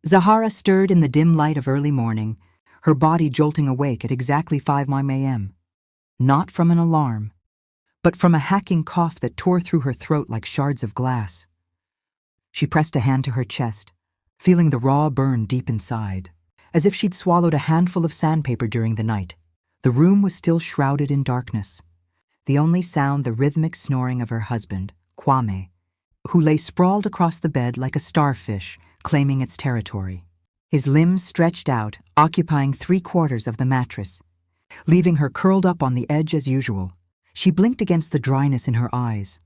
Zahara stirred in the dim light of early morning, her body jolting awake at exactly 5 a.m. Not from an alarm, but from a hacking cough that tore through her throat like shards of glass. She pressed a hand to her chest, feeling the raw burn deep inside, as if she'd swallowed a handful of sandpaper during the night. The room was still shrouded in darkness, the only sound the rhythmic snoring of her husband, Kwame, who lay sprawled across the bed like a starfish, claiming its territory. His limbs stretched out, occupying 3/4 of the mattress, leaving her curled up on the edge as usual. She blinked against the dryness in her eyes,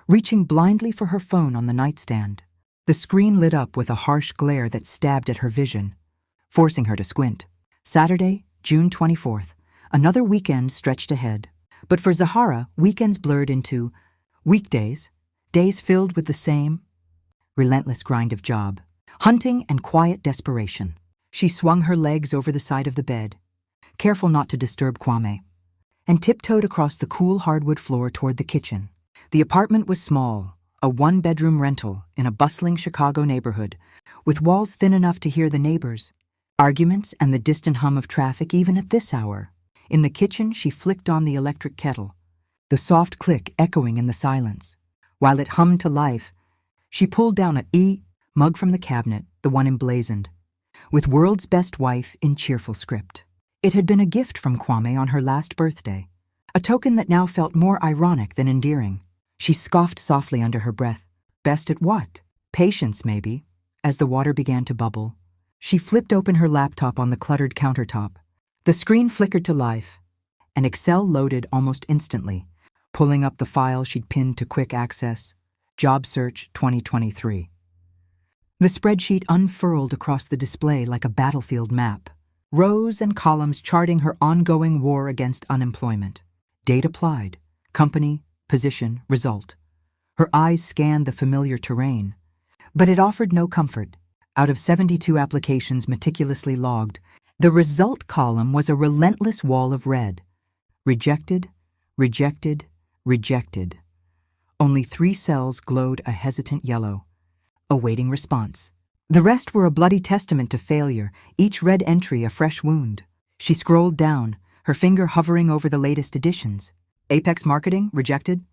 reaching blindly for her phone on the nightstand. The screen lit up with a harsh glare that stabbed at her vision, forcing her to squint. Saturday, June 24th. Another weekend stretched ahead. But for Zahara, weekends blurred into weekdays, days filled with the same relentless grind of job, hunting, and quiet desperation. She swung her legs over the side of the bed, careful not to disturb Kwame, and tiptoed across the cool hardwood floor toward the kitchen. The apartment was small, a one-bedroom rental in a bustling Chicago neighborhood, with walls thin enough to hear the neighbors' arguments and the distant hum of traffic even at this hour. In the kitchen, she flicked on the electric kettle, the soft click echoing in the silence. While it hummed to life, she pulled down a mug from the cabinet, the one emblazoned, with "World's Best Wife" in cheerful script. It had been a gift from Kwame on her last birthday, a token that now felt more ironic than endearing. She scoffed softly under her breath. Best at what? Patience, maybe. As the water began to bubble, she flipped open her laptop on the cluttered countertop. The screen flickered to life, and Excel loaded almost instantly, pulling up the file she'd pinned to quick access, Job Search 2023. The spreadsheet unfurled across the display like a battlefield map, rows and columns charting her ongoing war against unemployment. Date applied, company, position, result. Her eyes scanned the familiar terrain, but it offered no comfort. Out of 72 applications meticulously logged, the result column was a relentless wall of red. Rejected, rejected, rejected. Only 3 cells glowed a hesitant yellow, awaiting response. The rest were a bloody testament to failure, each red entry a fresh wound. She scrolled down, her finger hovering over the latest additions. Apex Marketing, rejected.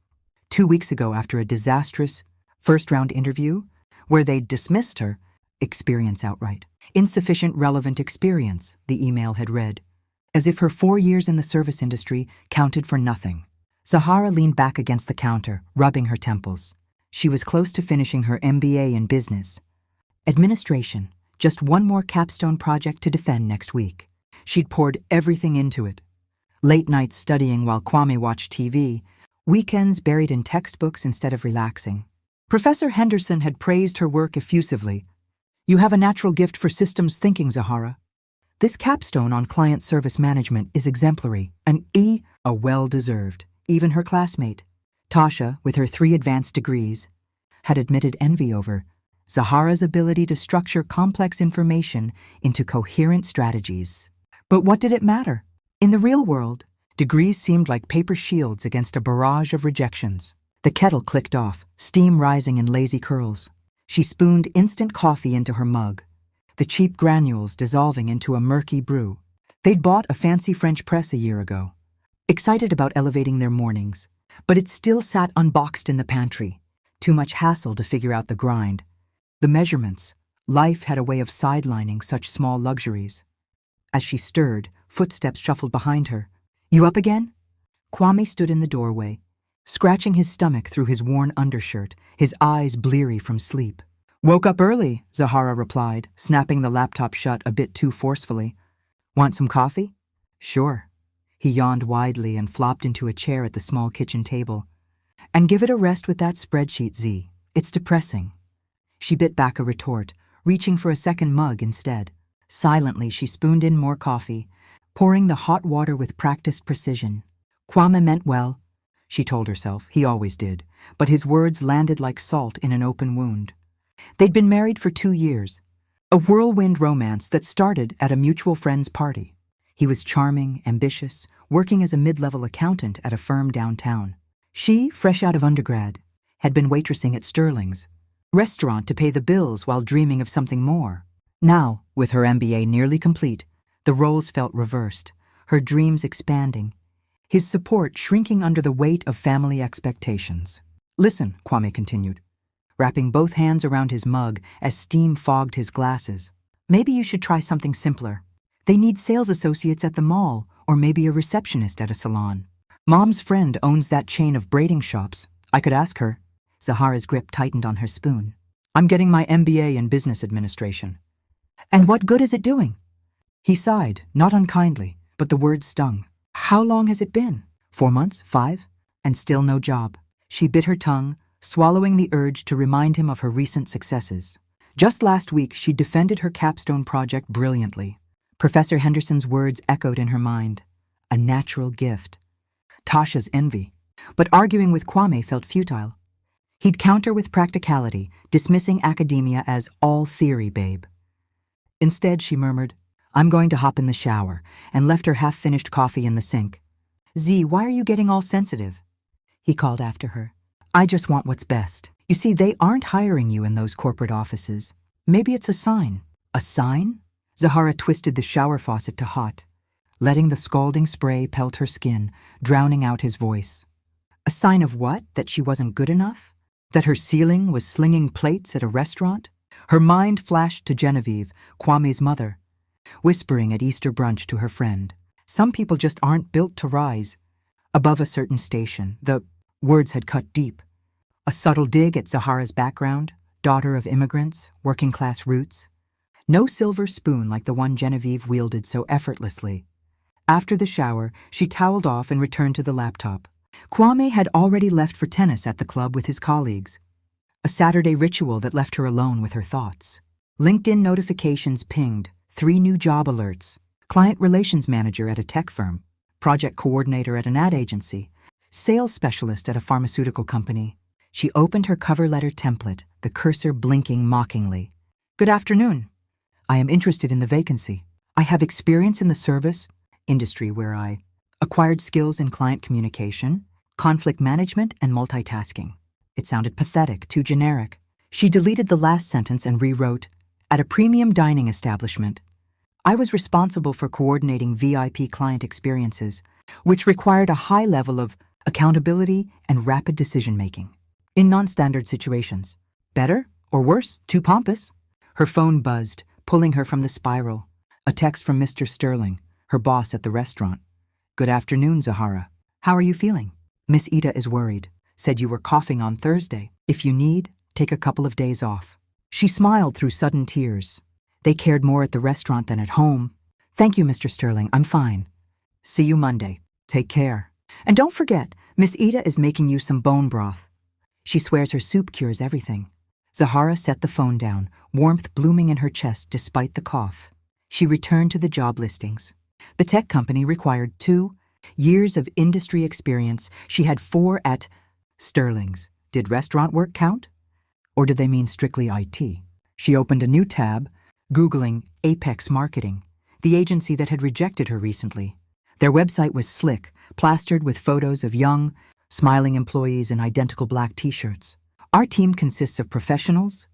2 weeks ago after a disastrous first-round interview, where they'd dismissed her, experience outright. Insufficient relevant experience, the email had read, as if her 4 years in the service industry counted for nothing. Zahara leaned back against the counter, rubbing her temples. She was close to finishing her MBA in business administration, just one more capstone project to defend next week. She'd poured everything into it. Late nights studying while Kwame watched TV, weekends buried in textbooks instead of relaxing. Professor Henderson had praised her work effusively. "You have a natural gift for systems thinking, Zahara. This capstone on client service management is exemplary, a well-deserved." Even her classmate, Tasha, with her 3 advanced degrees, had admitted envy over Zahara's ability to structure complex information into coherent strategies. But what did it matter? In the real world, degrees seemed like paper shields against a barrage of rejections. The kettle clicked off, steam rising in lazy curls. She spooned instant coffee into her mug, the cheap granules dissolving into a murky brew. They'd bought a fancy French press a year ago, excited about elevating their mornings, but it still sat unboxed in the pantry. Too much hassle to figure out the grind. The measurements. Life had a way of sidelining such small luxuries. As she stirred, footsteps shuffled behind her. "You up again?" Kwame stood in the doorway, scratching his stomach through his worn undershirt, his eyes bleary from sleep. "Woke up early," Zahara replied, snapping the laptop shut a bit too forcefully. "Want some coffee?" "Sure." He yawned widely and flopped into a chair at the small kitchen table. "And give it a rest with that spreadsheet, Z. It's depressing." She bit back a retort, reaching for a second mug instead. Silently, she spooned in more coffee, pouring the hot water with practiced precision. Kwame meant well, she told herself. He always did, but his words landed like salt in an open wound. They'd been married for 2 years, a whirlwind romance that started at a mutual friend's party. He was charming, ambitious, working as a mid-level accountant at a firm downtown. She, fresh out of undergrad, had been waitressing at Sterling's restaurant to pay the bills while dreaming of something more. Now, with her MBA nearly complete, the roles felt reversed, her dreams expanding, his support shrinking under the weight of family expectations. Listen, Kwame continued, wrapping both hands around his mug as steam fogged his glasses. Maybe you should try something simpler. They need sales associates at the mall, or maybe a receptionist at a salon. Mom's friend owns that chain of braiding shops. I could ask her. Zahara's grip tightened on her spoon. I'm getting my MBA in business administration. And what good is it doing? He sighed, not unkindly, but the words stung. How long has it been? 4 months? 5? And still no job. She bit her tongue, swallowing the urge to remind him of her recent successes. Just last week, she defended her capstone project brilliantly. Professor Henderson's words echoed in her mind. A natural gift. Tasha's envy. But arguing with Kwame felt futile. He'd counter with practicality, dismissing academia as all theory, babe. Instead, she murmured, I'm going to hop in the shower, and left her half-finished coffee in the sink. Z, why are you getting all sensitive? He called after her. I just want what's best. You see, they aren't hiring you in those corporate offices. Maybe it's a sign. A sign? Zahara twisted the shower faucet to hot, letting the scalding spray pelt her skin, drowning out his voice. A sign of what? That she wasn't good enough? That her ceiling was slinging plates at a restaurant? Her mind flashed to Genevieve, Kwame's mother, whispering at Easter brunch to her friend. Some people just aren't built to rise above a certain station. The words had cut deep. A subtle dig at Zahara's background, daughter of immigrants, working-class roots. No silver spoon like the one Genevieve wielded so effortlessly. After the shower, she toweled off and returned to the laptop. Kwame had already left for tennis at the club with his colleagues, a Saturday ritual that left her alone with her thoughts. LinkedIn notifications pinged, 3 new job alerts, client relations manager at a tech firm, project coordinator at an ad agency, sales specialist at a pharmaceutical company. She opened her cover letter template, the cursor blinking mockingly. Good afternoon. I am interested in the vacancy. I have experience in the service industry where I acquired skills in client communication, conflict management, and multitasking. It sounded pathetic, too generic. She deleted the last sentence and rewrote, at a premium dining establishment, I was responsible for coordinating VIP client experiences, which required a high level of accountability and rapid decision-making. In non-standard situations. Better or worse, too pompous? Her phone buzzed, pulling her from the spiral. A text from Mr. Sterling, her boss at the restaurant. Good afternoon, Zahara. How are you feeling? Miss Ida is worried. Said you were coughing on Thursday. If you need, take a couple of days off. She smiled through sudden tears. They cared more at the restaurant than at home. Thank you, Mr. Sterling. I'm fine. See you Monday. Take care. And don't forget, Miss Ida is making you some bone broth. She swears her soup cures everything. Zahara set the phone down, warmth blooming in her chest despite the cough. She returned to the job listings. The tech company required 2 years of industry experience. She had 4 at Sterling's. Did restaurant work count? Or did they mean strictly IT? She opened a new tab, Googling Apex Marketing, the agency that had rejected her recently. Their website was slick, plastered with photos of young, smiling employees in identical black t-shirts. Our team consists of professionals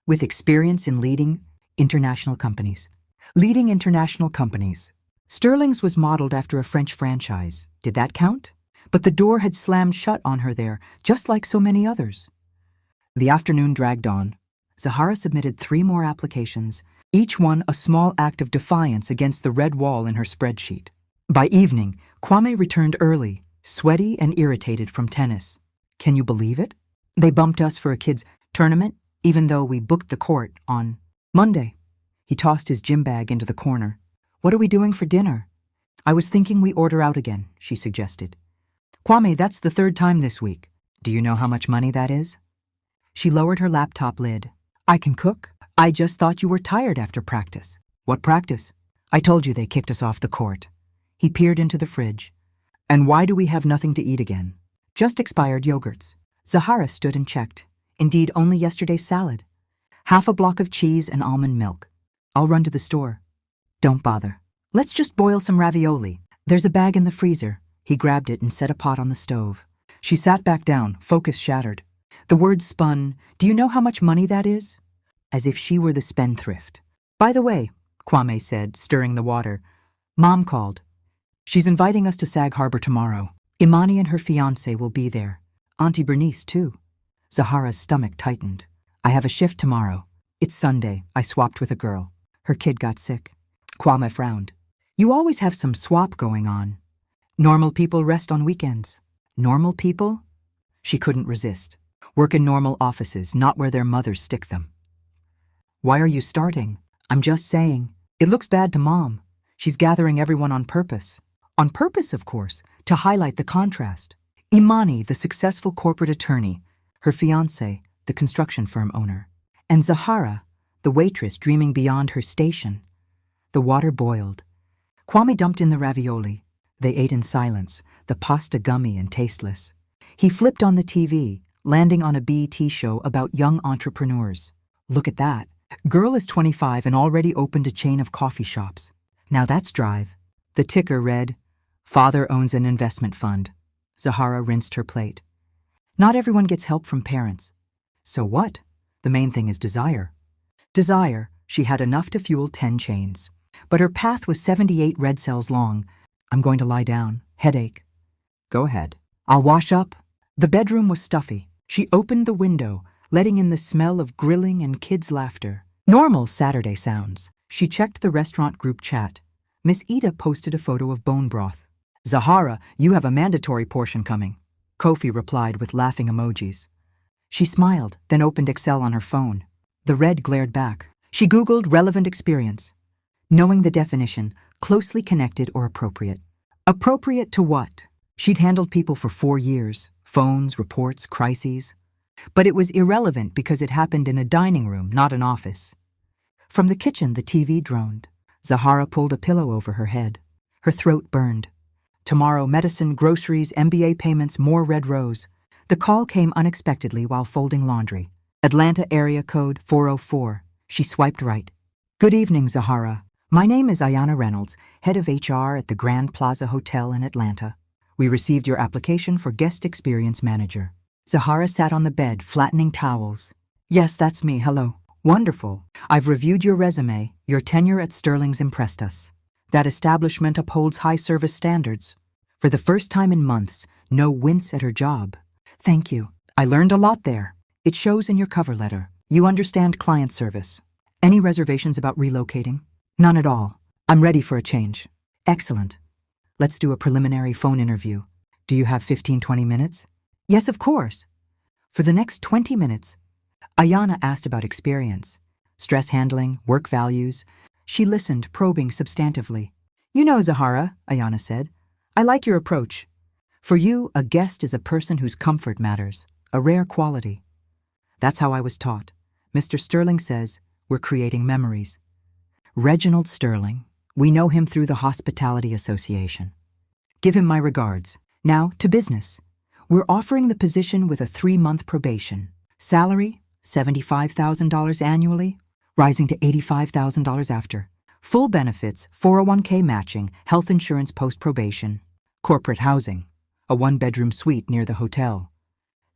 with experience in leading international companies. Leading international companies. Sterling's was modeled after a French franchise. Did that count? But the door had slammed shut on her there, just like so many others. The afternoon dragged on. Zahara submitted 3 more applications, each one a small act of defiance against the red wall in her spreadsheet. By evening, Kwame returned early, sweaty and irritated from tennis. Can you believe it? They bumped us for a kids' tournament, even though we booked the court on Monday. He tossed his gym bag into the corner. What are we doing for dinner? I was thinking we order out again, she suggested. Kwame, that's the 3rd time this week. Do you know how much money that is? She lowered her laptop lid. I can cook. I just thought you were tired after practice. What practice? I told you they kicked us off the court. He peered into the fridge. And why do we have nothing to eat again? Just expired yogurts. Zahara stood and checked. Indeed, only yesterday's salad. Half a block of cheese and almond milk. I'll run to the store. Don't bother. Let's just boil some ravioli. There's a bag in the freezer. He grabbed it and set a pot on the stove. She sat back down, focus shattered. The words spun, do you know how much money that is? As if she were the spendthrift. By the way, Kwame said, stirring the water, Mom called. She's inviting us to Sag Harbor tomorrow. Imani and her fiancé will be there. Auntie Bernice, too. Zahara's stomach tightened. I have a shift tomorrow. It's Sunday. I swapped with a girl. Her kid got sick. Kwame frowned. You always have some swap going on. Normal people rest on weekends. Normal people? She couldn't resist. Work in normal offices, not where their mothers stick them. Why are you starting? I'm just saying. It looks bad to Mom. She's gathering everyone on purpose. On purpose, of course, to highlight the contrast. Imani, the successful corporate attorney, her fiancé, the construction firm owner, and Zahara, the waitress dreaming beyond her station. The water boiled. Kwame dumped in the ravioli. They ate in silence, the pasta gummy and tasteless. He flipped on the TV, landing on a BET show about young entrepreneurs. Look at that. Girl is 25 and already opened a chain of coffee shops. Now that's drive. The ticker read, Father owns an investment fund. Zahara rinsed her plate. Not everyone gets help from parents. So what? The main thing is desire. Desire, she had enough to fuel 10 chains. But her path was 78 red cells long. I'm going to lie down. Headache. Go ahead. I'll wash up. The bedroom was stuffy. She opened the window, letting in the smell of grilling and kids' laughter. Normal Saturday sounds. She checked the restaurant group chat. Miss Ida posted a photo of bone broth. Zahara, you have a mandatory portion coming. Kofi replied with laughing emojis. She smiled, then opened Excel on her phone. The red glared back. She Googled relevant experience. Knowing the definition, closely connected or appropriate. Appropriate to what? She'd handled people for 4 years. Phones, reports, crises. But it was irrelevant because it happened in a dining room, not an office. From the kitchen, the TV droned. Zahara pulled a pillow over her head. Her throat burned. Tomorrow, medicine, groceries, MBA payments, more red rose. The call came unexpectedly while folding laundry. Atlanta area code 404. She swiped right. Good evening, Zahara. My name is Ayanna Reynolds, head of HR at the Grand Plaza Hotel in Atlanta. We received your application for guest experience manager. Zahara sat on the bed, flattening towels. Yes, that's me. Hello. Wonderful. I've reviewed your resume. Your tenure at Sterling's impressed us. That establishment upholds high service standards. For the first time in months, no wince at her job. Thank you. I learned a lot there. It shows in your cover letter. You understand client service. Any reservations about relocating? None at all. I'm ready for a change. Excellent. Let's do a preliminary phone interview. Do you have 15-20 minutes? Yes, of course. For the next 20 minutes, Ayanna asked about experience, stress handling, work values. She listened, probing substantively. You know, Zahara, Ayanna said, I like your approach. For you, a guest is a person whose comfort matters, a rare quality. That's how I was taught. Mr. Sterling says, we're creating memories. Reginald Sterling, we know him through the Hospitality Association. Give him my regards. Now, to business. We're offering the position with a 3-month probation. Salary, $75,000 annually, rising to $85,000 after. Full benefits, 401k matching, health insurance post-probation. Corporate housing, a 1-bedroom suite near the hotel.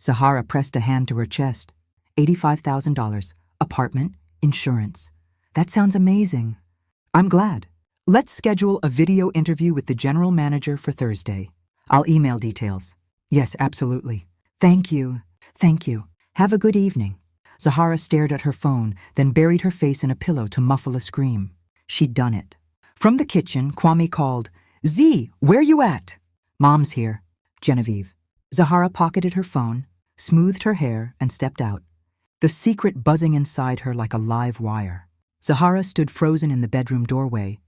Zahara pressed a hand to her chest. $85,000, apartment, insurance. That sounds amazing. I'm glad. Let's schedule a video interview with the general manager for Thursday. I'll email details. Yes, absolutely. Thank you. Thank you. Have a good evening. Zahara stared at her phone, then buried her face in a pillow to muffle a scream. She'd done it. From the kitchen, Kwame called, Z, where you at? Mom's here. Genevieve. Zahara pocketed her phone, smoothed her hair, and stepped out. The secret buzzing inside her like a live wire. Zahara stood frozen in the bedroom doorway,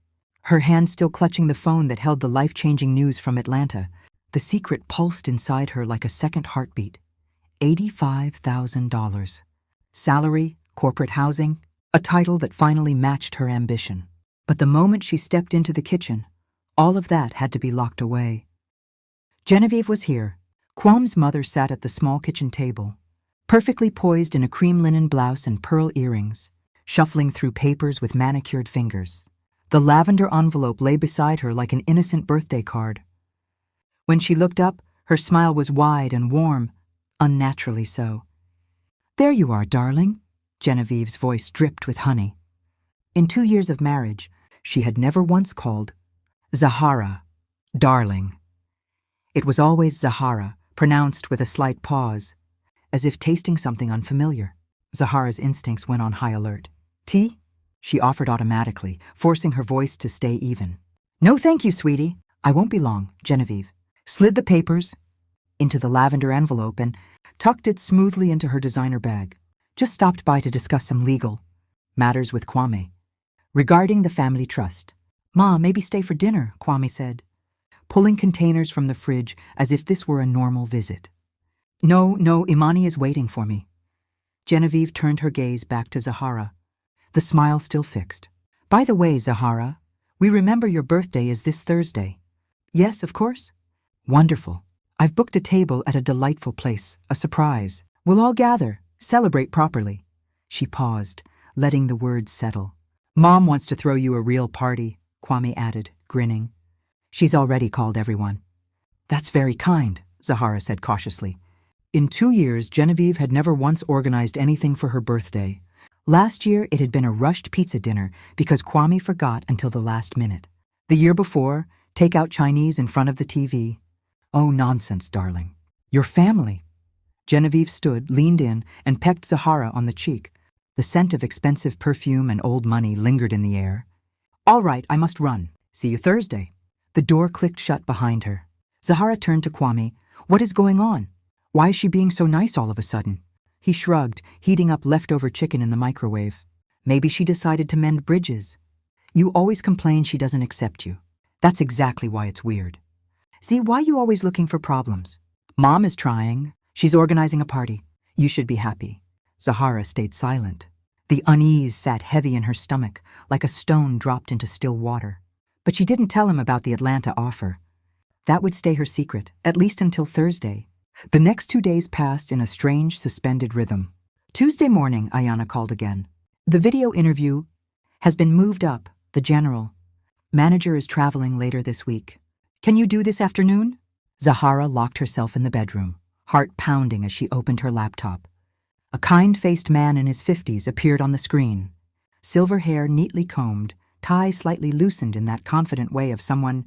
her hand still clutching the phone that held the life-changing news from Atlanta. The secret pulsed inside her like a second heartbeat. $85,000. Salary, corporate housing, a title that finally matched her ambition. But the moment she stepped into the kitchen, all of that had to be locked away. Genevieve was here. Quam's mother sat at the small kitchen table, perfectly poised in a cream linen blouse and pearl earrings, shuffling through papers with manicured fingers. The lavender envelope lay beside her like an innocent birthday card. When she looked up, her smile was wide and warm, unnaturally so. There you are, darling. Genevieve's voice dripped with honey. In 2 years of marriage, she had never once called Zahara darling. It was always Zahara, pronounced with a slight pause, as if tasting something unfamiliar. Zahara's instincts went on high alert. "Tea?" she offered automatically, forcing her voice to stay even. "No thank you, sweetie. I won't be long," Genevieve slid the papers into the lavender envelope and tucked it smoothly into her designer bag. "Just stopped by to discuss some legal matters with Kwame regarding the family trust." "Ma, maybe stay for dinner," Kwame said, pulling containers from the fridge as if this were a normal visit. No, Imani is waiting for me." Genevieve turned her gaze back to Zahara, the smile still fixed. "By the way, Zahara, we remember your birthday is this Thursday." "Yes, of course." "Wonderful. I've booked a table at a delightful place, a surprise. We'll all gather, celebrate properly." She paused, letting the words settle. "Mom wants to throw you a real party," Kwame added, grinning. "She's already called everyone." "That's very kind," Zahara said cautiously. In 2 years, Genevieve had never once organized anything for her birthday. Last year, it had been a rushed pizza dinner because Kwame forgot until the last minute. The year before, take-out Chinese in front of the TV. "Oh, nonsense, darling. Your family." Genevieve stood, leaned in, and pecked Zahara on the cheek. The scent of expensive perfume and old money lingered in the air. "All right, I must run. See you Thursday." The door clicked shut behind her. Zahara turned to Kwame. "What is going on? Why is she being so nice all of a sudden?" He shrugged, heating up leftover chicken in the microwave. "Maybe she decided to mend bridges. You always complain she doesn't accept you. That's exactly why it's weird. See, why you always looking for problems? Mom is trying. She's organizing a party. You should be happy." Zahara stayed silent. The unease sat heavy in her stomach, like a stone dropped into still water. But she didn't tell him about the Atlanta offer. That would stay her secret, at least until Thursday. The next 2 days passed in a strange, suspended rhythm. Tuesday morning, Ayana called again. "The video interview has been moved up, the general manager is traveling later this week. Can you do this afternoon?" Zahara locked herself in the bedroom, heart pounding as she opened her laptop. A kind-faced man in his 50s appeared on the screen. Silver hair neatly combed, tie slightly loosened in that confident way of someone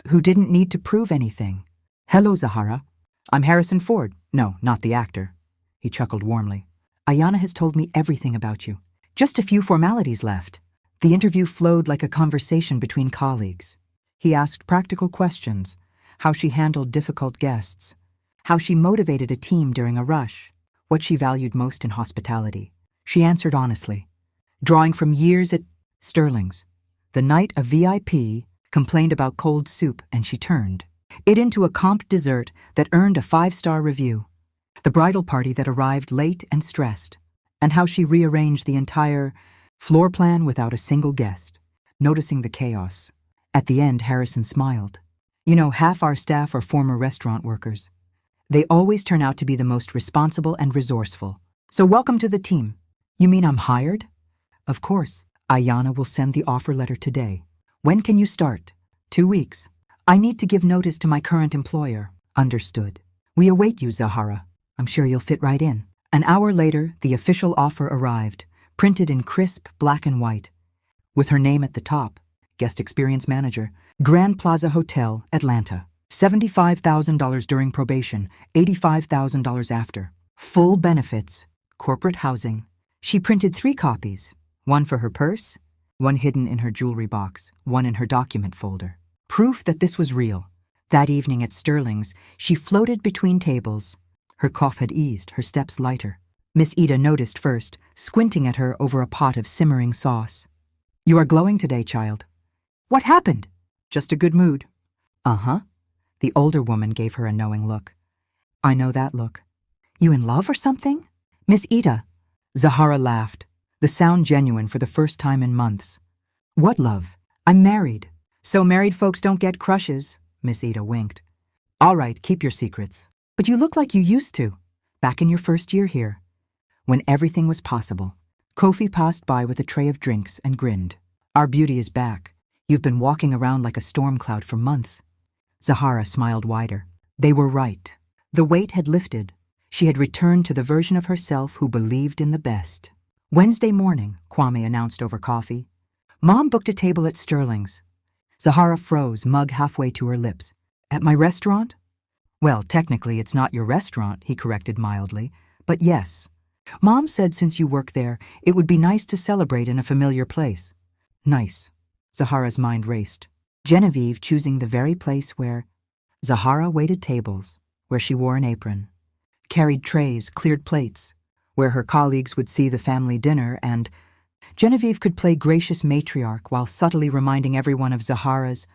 who didn't need to prove anything. "Hello, Zahara. I'm Harrison Ford." "No, not the actor." He chuckled warmly. "Ayana has told me everything about you. Just a few formalities left." The interview flowed like a conversation between colleagues. He asked practical questions, how she handled difficult guests, how she motivated a team during a rush, what she valued most in hospitality. She answered honestly, drawing from years at Sterling's. The night a VIP complained about cold soup and she turned it into a comp dessert that earned a 5-star review. The bridal party that arrived late and stressed, and how she rearranged the entire floor plan without a single guest. Noticing the chaos, at the end Harrison smiled. "You know, half our staff are former restaurant workers. They always turn out to be the most responsible and resourceful. So welcome to the team." "You mean I'm hired?" "Of course. Ayana will send the offer letter today." "When can you start?" 2 weeks. "I need to give notice to my current employer." "Understood. We await you, Zahara. I'm sure you'll fit right in." An hour later, the official offer arrived, printed in crisp black and white, with her name at the top, Guest Experience Manager, Grand Plaza Hotel, Atlanta. $75,000 during probation, $85,000 after. Full benefits, corporate housing. She printed 3 copies, one for her purse, one hidden in her jewelry box, one in her document folder. Proof that this was real. That evening at Sterling's, she floated between tables. Her cough had eased, her steps lighter. Miss Ida noticed first, squinting at her over a pot of simmering sauce. "You are glowing today, child." "What happened?" "Just a good mood." "Uh-huh." The older woman gave her a knowing look. "I know that look." "You in love or something?" "Miss Ida." Zahara laughed, the sound genuine for the first time in months. "What love? I'm married." "So married folks don't get crushes," Miss Ida winked. "All right, keep your secrets. But you look like you used to, back in your first year here, when everything was possible." Kofi passed by with a tray of drinks and grinned. "Our beauty is back. You've been walking around like a storm cloud for months." Zahara smiled wider. They were right. The weight had lifted. She had returned to the version of herself who believed in the best. "Wednesday morning," Kwame announced over coffee. Mom booked a table at Sterling's. Zahara froze, mug halfway to her lips. At my restaurant? Well, technically it's not your restaurant, he corrected mildly, but yes. Mom said since you work there, it would be nice to celebrate in a familiar place. Nice. Zahara's mind raced. Genevieve choosing the very place where Zahara waited tables, where she wore an apron, carried trays, cleared plates, where her colleagues would see the family dinner, and Genevieve could play gracious matriarch while subtly reminding everyone of Zahara's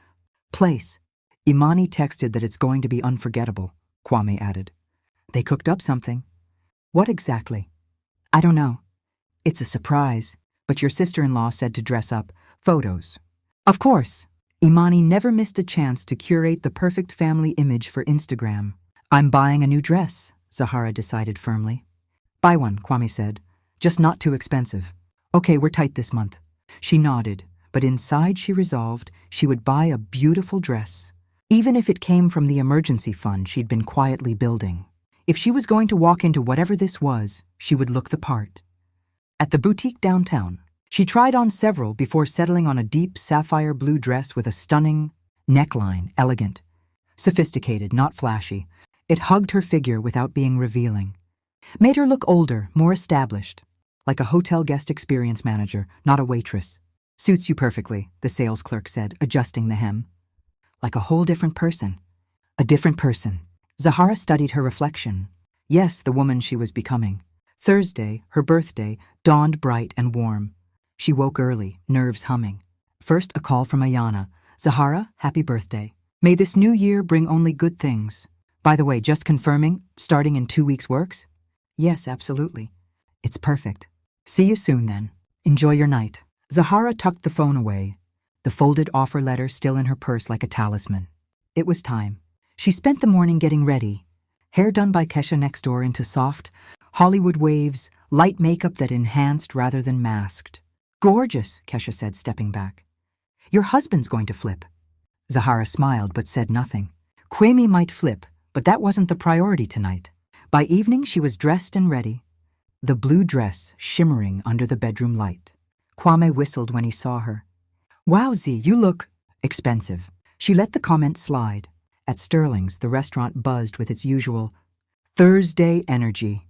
place. Imani texted that it's going to be unforgettable, Kwame added. They cooked up something. What exactly? I don't know. It's a surprise, but your sister-in-law said to dress up. Photos. Of course. Imani never missed a chance to curate the perfect family image for Instagram. I'm buying a new dress, Zahara decided firmly. Buy one, Kwame said. Just not too expensive. Okay, we're tight this month. She nodded, but inside she resolved she would buy a beautiful dress, even if it came from the emergency fund she'd been quietly building. If she was going to walk into whatever this was, she would look the part. At the boutique downtown, she tried on several before settling on a deep sapphire blue dress with a stunning neckline, elegant, sophisticated, not flashy. It hugged her figure without being revealing. Made her look older, more established, like a hotel guest experience manager, not a waitress. Suits you perfectly, the sales clerk said, adjusting the hem. Like a whole different person. A different person. Zahara studied her reflection. Yes, the woman she was becoming. Thursday, her birthday, dawned bright and warm. She woke early, nerves humming. First, a call from Ayana. Zahara, happy birthday. May this new year bring only good things. By the way, just confirming, starting in 2 weeks works? Yes, absolutely. It's perfect. See you soon, then. Enjoy your night. Zahara tucked the phone away, the folded offer letter still in her purse like a talisman. It was time. She spent the morning getting ready. Hair done by Kesha next door into soft, Hollywood waves, light makeup that enhanced rather than masked. Gorgeous, Kesha said, stepping back. Your husband's going to flip. Zahara smiled but said nothing. Kwame might flip, but that wasn't the priority tonight. By evening she was dressed and ready, the blue dress shimmering under the bedroom light. Kwame whistled when he saw her. Wow, Z, you look expensive. She let the comment slide. At Sterling's, the restaurant buzzed with its usual Thursday energy.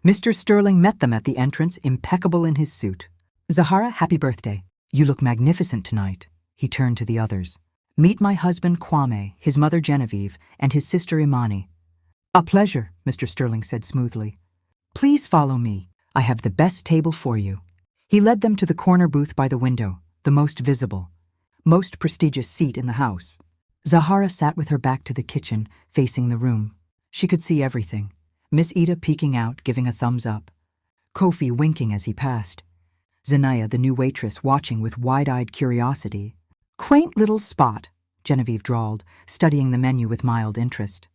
Mr. Sterling met them at the entrance, impeccable in his suit. Zahara, happy birthday. You look magnificent tonight. He turned to the others. Meet my husband Kwame, his mother Genevieve, and his sister Imani. A pleasure, Mr. Sterling said smoothly. Please follow me. I have the best table for you. He led them to the corner booth by the window, the most visible, most prestigious seat in the house. Zahara sat with her back to the kitchen, facing the room. She could see everything. Miss Ida peeking out, giving a thumbs up. Kofi winking as he passed. Zanaya, the new waitress, watching with wide-eyed curiosity. Quaint little spot, Genevieve drawled, studying the menu with mild interest.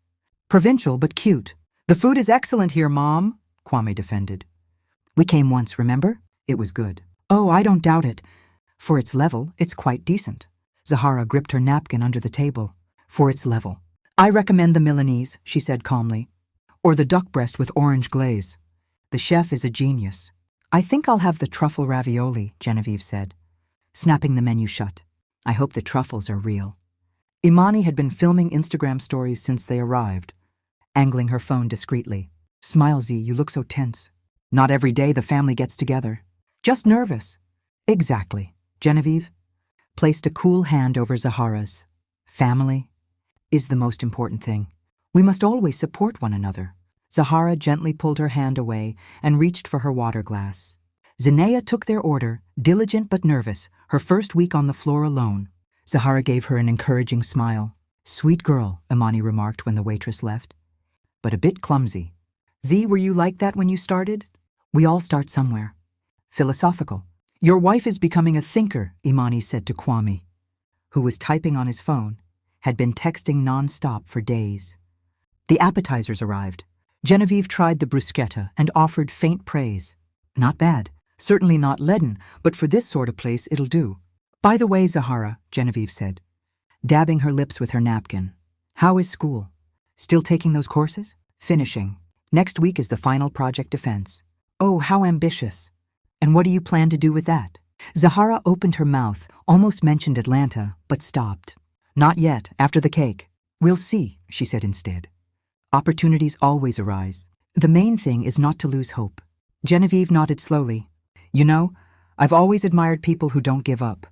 Provincial but cute. The food is excellent here, Mom, Kwame defended. We came once, remember? It was good. Oh, I don't doubt it. For its level, it's quite decent. Zahara gripped her napkin under the table. For its level. I recommend the Milanese, she said calmly. Or the duck breast with orange glaze. The chef is a genius. I think I'll have the truffle ravioli, Genevieve said, snapping the menu shut. I hope the truffles are real. Imani had been filming Instagram stories since they arrived, angling her phone discreetly. Smile, Z, you look so tense. Not every day the family gets together. Just nervous. Exactly. Genevieve placed a cool hand over Zahara's. Family is the most important thing. We must always support one another. Zahara gently pulled her hand away and reached for her water glass. Zanaya took their order, diligent but nervous, her first week on the floor alone. Zahara gave her an encouraging smile. Sweet girl, Imani remarked when the waitress left. But a bit clumsy. Z, were you like that when you started? We all start somewhere. Philosophical. Your wife is becoming a thinker, Imani said to Kwame, who was typing on his phone, had been texting non-stop for days. The appetizers arrived. Genevieve tried the bruschetta and offered faint praise. Not bad. Certainly not leaden, but for this sort of place it'll do. By the way, Zahara, Genevieve said, dabbing her lips with her napkin. How is school? Still taking those courses? Finishing. Next week is the final project defense. Oh, how ambitious. And what do you plan to do with that? Zahara opened her mouth, almost mentioned Atlanta, but stopped. Not yet, after the cake. We'll see, she said instead. Opportunities always arise. The main thing is not to lose hope. Genevieve nodded slowly. You know, I've always admired people who don't give up,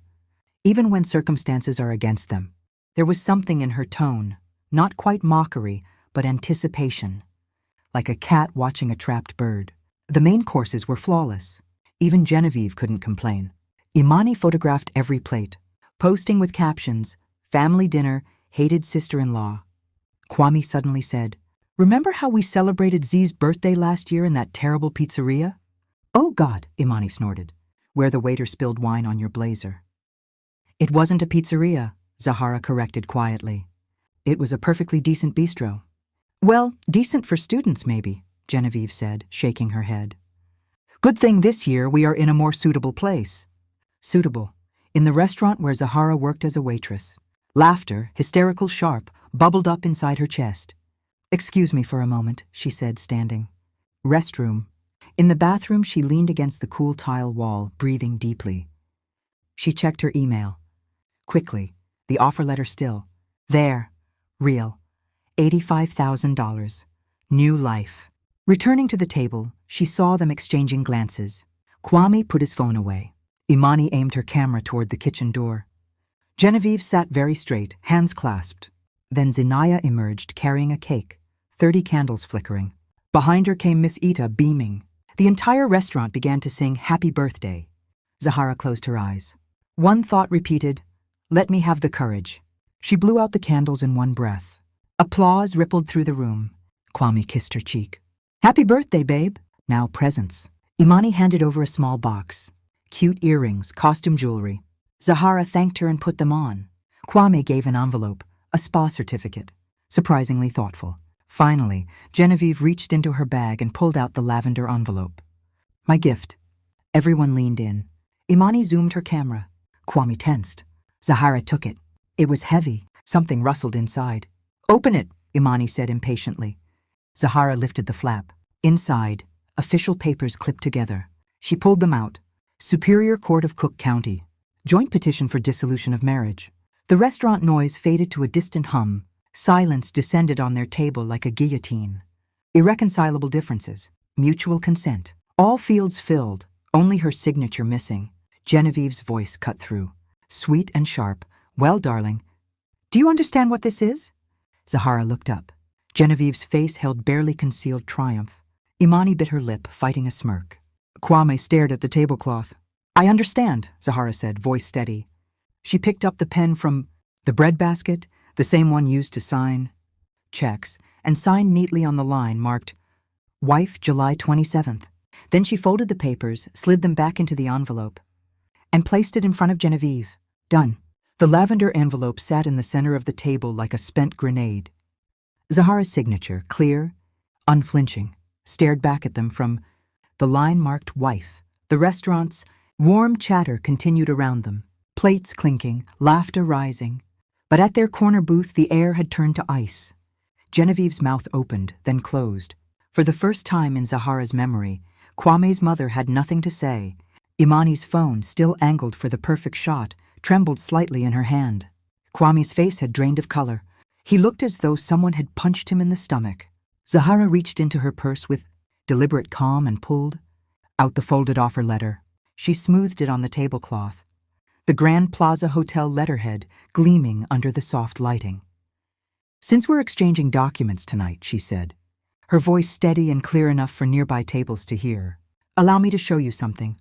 even when circumstances are against them. There was something in her tone, not quite mockery, but anticipation, like a cat watching a trapped bird. The main courses were flawless. Even Genevieve couldn't complain. Imani photographed every plate, posting with captions, family dinner, hated sister-in-law. Kwame suddenly said, Remember how we celebrated Z's birthday last year in that terrible pizzeria? Oh God, Imani snorted, where the waiter spilled wine on your blazer. It wasn't a pizzeria, Zahara corrected quietly. It was a perfectly decent bistro. Well, decent for students maybe, Genevieve said, shaking her head. Good thing this year we are in a more suitable place. Suitable. In the restaurant where Zahara worked as a waitress. Laughter, hysterical sharp, bubbled up inside her chest. Excuse me for a moment, she said, standing. Restroom. In the bathroom, she leaned against the cool tile wall, breathing deeply. She checked her email. Quickly, the offer letter still. There. Real. $85,000. New life. Returning to the table, she saw them exchanging glances. Kwame put his phone away. Imani aimed her camera toward the kitchen door. Genevieve sat very straight, hands clasped. Then Zinaya emerged, carrying a cake, 30 candles flickering. Behind her came Miss Ita, beaming. The entire restaurant began to sing Happy Birthday. Zahara closed her eyes. One thought repeated, Let me have the courage. She blew out the candles in one breath. Applause rippled through the room. Kwame kissed her cheek. Happy birthday, babe. Now presents. Imani handed over a small box. Cute earrings, costume jewelry. Zahara thanked her and put them on. Kwame gave an envelope, a spa certificate. Surprisingly thoughtful. Finally, Genevieve reached into her bag and pulled out the lavender envelope. My gift. Everyone leaned in. Imani zoomed her camera. Kwame tensed. Zahara took it. It was heavy. Something rustled inside. Open it, Imani said impatiently. Zahara lifted the flap. Inside, official papers clipped together. She pulled them out. Superior Court of Cook County. Joint petition for dissolution of marriage. The restaurant noise faded to a distant hum. Silence descended on their table like a guillotine. Irreconcilable differences. Mutual consent. All fields filled, only her signature missing. Genevieve's voice cut through. Sweet and sharp. Well, darling. Do you understand what this is? Zahara looked up. Genevieve's face held barely concealed triumph. Imani bit her lip, fighting a smirk. Kwame stared at the tablecloth. I understand, Zahara said, voice steady. She picked up the pen from the breadbasket, the same one used to sign checks, and signed neatly on the line marked, Wife, July 27th. Then she folded the papers, slid them back into the envelope, and placed it in front of Genevieve. Done. The lavender envelope sat in the center of the table like a spent grenade. Zahara's signature, clear, unflinching, stared back at them from the line marked wife. The restaurant's warm chatter continued around them, plates clinking, laughter rising. But at their corner booth, the air had turned to ice. Genevieve's mouth opened, then closed. For the first time in Zahara's memory, Kwame's mother had nothing to say. Imani's phone, still angled for the perfect shot, trembled slightly in her hand. Kwame's face had drained of color. He looked as though someone had punched him in the stomach. Zahara reached into her purse with deliberate calm and pulled out the folded offer letter. She smoothed it on the tablecloth, the Grand Plaza Hotel letterhead gleaming under the soft lighting. Since we're exchanging documents tonight, she said, her voice steady and clear enough for nearby tables to hear, allow me to show you something.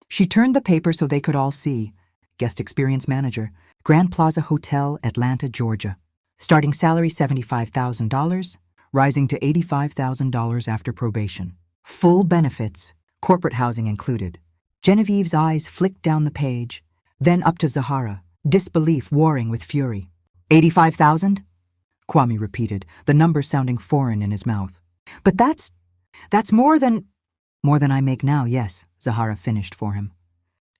She turned the paper so they could all see. Guest experience manager, Grand Plaza Hotel, Atlanta, Georgia. Starting salary $75,000, rising to $85,000 after probation. Full benefits, corporate housing included. Genevieve's eyes flicked down the page, then up to Zahara, disbelief warring with fury. 85,000? Kwame repeated, the number sounding foreign in his mouth. But that's more than I make now, yes, Zahara finished for him.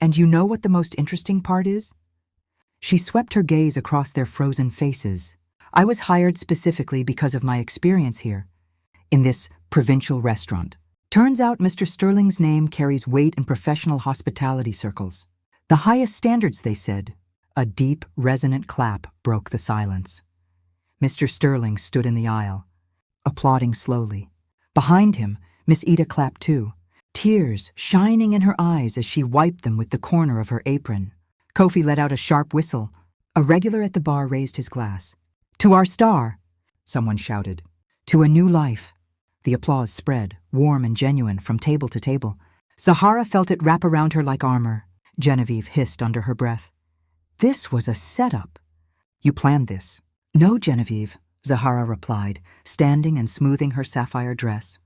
And you know what the most interesting part is? She swept her gaze across their frozen faces. I was hired specifically because of my experience here, in this provincial restaurant. Turns out Mr. Sterling's name carries weight in professional hospitality circles. The highest standards, they said. A deep, resonant clap broke the silence. Mr. Sterling stood in the aisle, applauding slowly. Behind him, Miss Ida clapped too, tears shining in her eyes as she wiped them with the corner of her apron. Kofi let out a sharp whistle. A regular at the bar raised his glass. "To our star," someone shouted. "To a new life." The applause spread, warm and genuine, from table to table. Zahara felt it wrap around her like armor. Genevieve hissed under her breath. This was a setup. "You planned this." "No, Genevieve," Zahara replied, standing and smoothing her sapphire dress.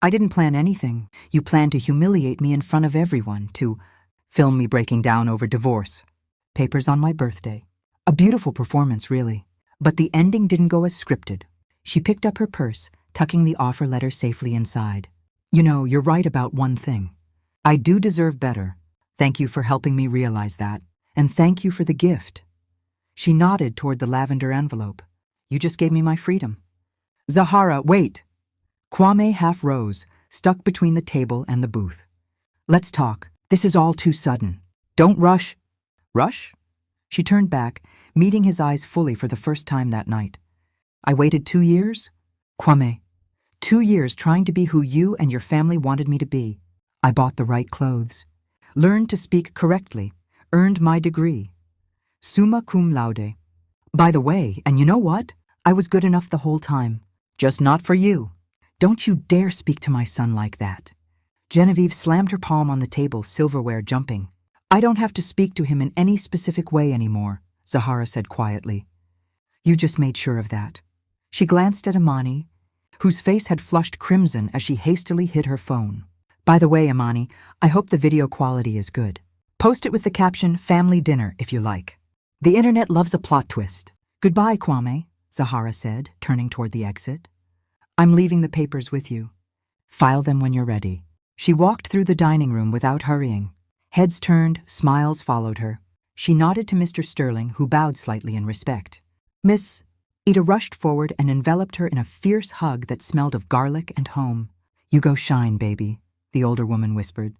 "I didn't plan anything. You planned to humiliate me in front of everyone, to film me breaking down over divorce. Papers on my birthday. A beautiful performance, really. But the ending didn't go as scripted." She picked up her purse, tucking the offer letter safely inside. "You know, you're right about one thing. I do deserve better. Thank you for helping me realize that. And thank you for the gift." She nodded toward the lavender envelope. "You just gave me my freedom." "Zahara, wait." Kwame half rose, stuck between the table and the booth. "Let's talk. This is all too sudden. Don't rush." "Rush?" She turned back, meeting his eyes fully for the first time that night. "I waited 2 years? Kwame, 2 years trying to be who you and your family wanted me to be. I bought the right clothes, learned to speak correctly, earned my degree. Summa cum laude. By the way, and you know what? I was good enough the whole time. Just not for you. Don't you dare speak to my son like that." Genevieve slammed her palm on the table, silverware jumping. "I don't have to speak to him in any specific way anymore," Zahara said quietly. "You just made sure of that." She glanced at Imani, whose face had flushed crimson as she hastily hid her phone. "By the way, Imani, I hope the video quality is good. Post it with the caption, 'Family Dinner,' if you like. The internet loves a plot twist." "Goodbye, Kwame," Zahara said, turning toward the exit. "I'm leaving the papers with you. File them when you're ready." She walked through the dining room without hurrying. Heads turned, smiles followed her. She nodded to Mr. Sterling, who bowed slightly in respect. "Miss..." Ida rushed forward and enveloped her in a fierce hug that smelled of garlic and home. "You go shine, baby," the older woman whispered.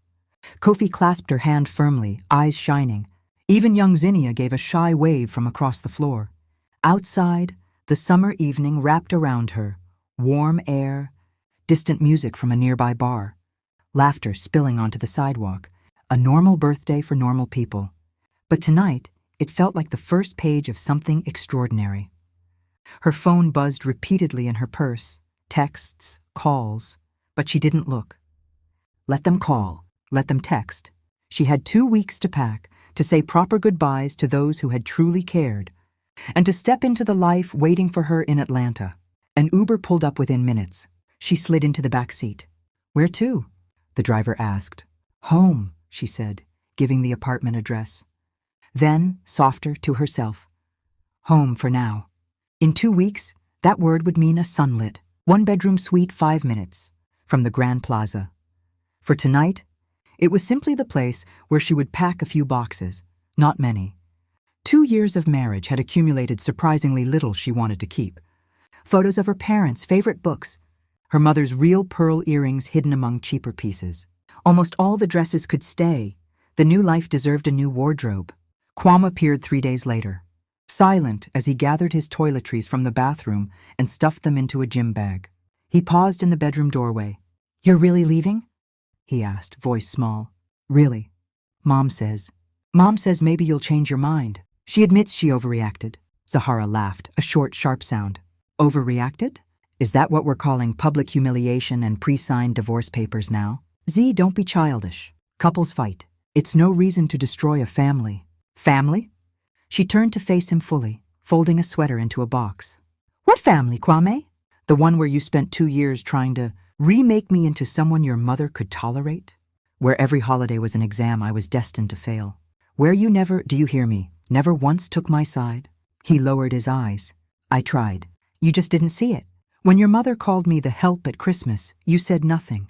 Kofi clasped her hand firmly, eyes shining. Even young Zinnia gave a shy wave from across the floor. Outside, the summer evening wrapped around her, warm air, distant music from a nearby bar, laughter spilling onto the sidewalk, a normal birthday for normal people. But tonight, it felt like the first page of something extraordinary. Her phone buzzed repeatedly in her purse, texts, calls, but she didn't look. Let them call, let them text. She had 2 weeks to pack, to say proper goodbyes to those who had truly cared, and to step into the life waiting for her in Atlanta. An Uber pulled up within minutes. She slid into the back seat. "Where to?" the driver asked. "Home," she said, giving the apartment address. Then, softer, to herself, "Home for now." In 2 weeks, that word would mean a sunlit, 1-bedroom suite 5 minutes from the Grand Plaza. For tonight, it was simply the place where she would pack a few boxes, not many. 2 years of marriage had accumulated surprisingly little she wanted to keep. Photos of her parents' favorite books, her mother's real pearl earrings hidden among cheaper pieces. Almost all the dresses could stay. The new life deserved a new wardrobe. Kwame appeared 3 days later, silent as he gathered his toiletries from the bathroom and stuffed them into a gym bag. He paused in the bedroom doorway. "You're really leaving?" he asked, voice small. "Really. Mom says. Mom says maybe you'll change your mind. She admits she overreacted." Zahara laughed, a short, sharp sound. "Overreacted? Is that what we're calling public humiliation and pre-signed divorce papers now? Z, don't be childish. Couples fight. It's no reason to destroy a family." "Family?" She turned to face him fully, folding a sweater into a box. "What family, Kwame? The one where you spent 2 years trying to remake me into someone your mother could tolerate? Where every holiday was an exam I was destined to fail? Where you never, do you hear me, never once took my side?" He lowered his eyes. "I tried. You just didn't see it. When your mother called me the help at Christmas, you said nothing.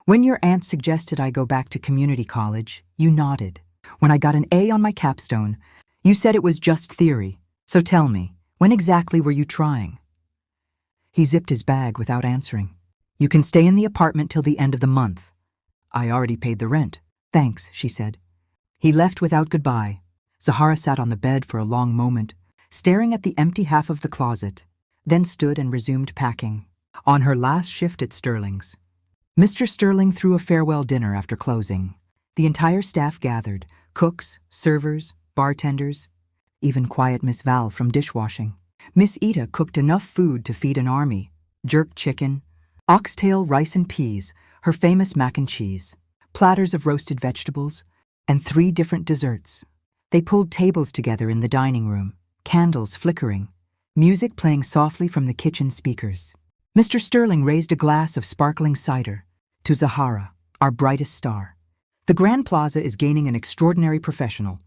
When your aunt suggested I go back to community college, you nodded. When I got an A on my capstone, you said it was just theory. So tell me, when exactly were you trying?" He zipped his bag without answering. "You can stay in the apartment till the end of the month." "I already paid the rent." "Thanks," she said. He left without goodbye. Zahara sat on the bed for a long moment, staring at the empty half of the closet, then stood and resumed packing. On her last shift at Sterling's, Mr. Sterling threw a farewell dinner after closing. The entire staff gathered, cooks, servers, bartenders, even quiet Miss Val from dishwashing. Miss Ida cooked enough food to feed an army: jerk chicken, oxtail, rice and peas, her famous mac and cheese, platters of roasted vegetables, and 3 different desserts. They pulled tables together in the dining room, candles flickering, music playing softly from the kitchen speakers. Mr. Sterling raised a glass of sparkling cider to Zahara, our brightest star. The Grand Plaza is gaining an extraordinary professional,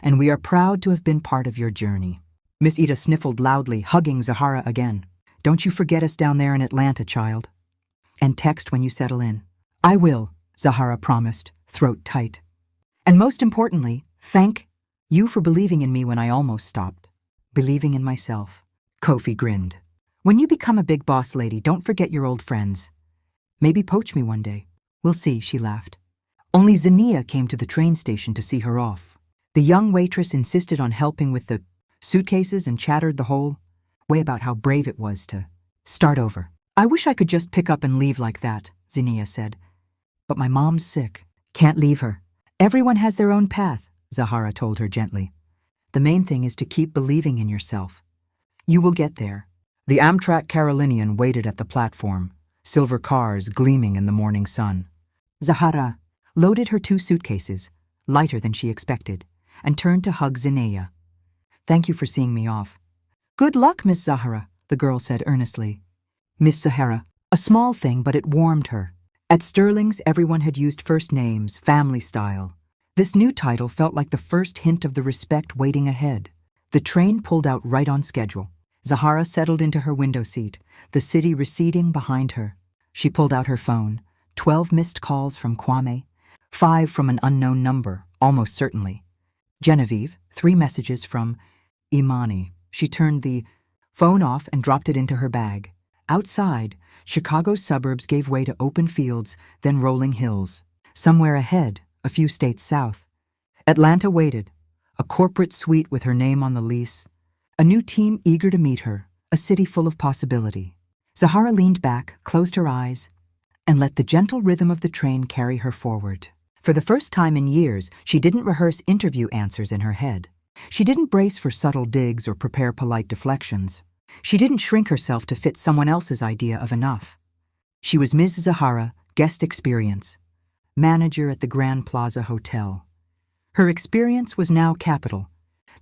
and we are proud to have been part of your journey. Miss Ida sniffled loudly, hugging Zahara again. Don't you forget us down there in Atlanta, child. And text when you settle in. I will, Zahara promised, throat tight. And most importantly, thank you for believing in me when I almost stopped. Believing in myself. Kofi grinned. When you become a big boss lady, don't forget your old friends. Maybe poach me one day. We'll see, she laughed. Only Zania came to the train station to see her off. The young waitress insisted on helping with the suitcases and chattered the whole way about how brave it was to start over. I wish I could just pick up and leave like that, Zania said. But my mom's sick. Can't leave her. Everyone has their own path, Zahara told her gently. The main thing is to keep believing in yourself. You will get there. The Amtrak Carolinian waited at the platform, silver cars gleaming in the morning sun. Zahara loaded her 2 suitcases, lighter than she expected, and turned to hug Zinaya. Thank you for seeing me off. Good luck, Miss Zahara, the girl said earnestly. Miss Zahara, a small thing, but it warmed her. At Sterling's, everyone had used first names, family style. This new title felt like the first hint of the respect waiting ahead. The train pulled out right on schedule. Zahara settled into her window seat, the city receding behind her. She pulled out her phone. 12 missed calls from Kwame, 5 from an unknown number, almost certainly. Genevieve, 3 messages from Imani. She turned the phone off and dropped it into her bag. Outside, Chicago's suburbs gave way to open fields, then rolling hills. Somewhere ahead, a few states south, Atlanta waited, a corporate suite with her name on the lease, a new team eager to meet her, a city full of possibility. Zahara leaned back, closed her eyes, and let the gentle rhythm of the train carry her forward. For the first time in years, she didn't rehearse interview answers in her head. She didn't brace for subtle digs or prepare polite deflections. She didn't shrink herself to fit someone else's idea of enough. She was Ms. Zahara, guest experience, manager at the Grand Plaza Hotel. Her experience was now capital,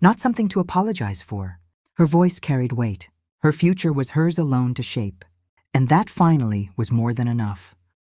not something to apologize for. Her voice carried weight. Her future was hers alone to shape. And that finally was more than enough.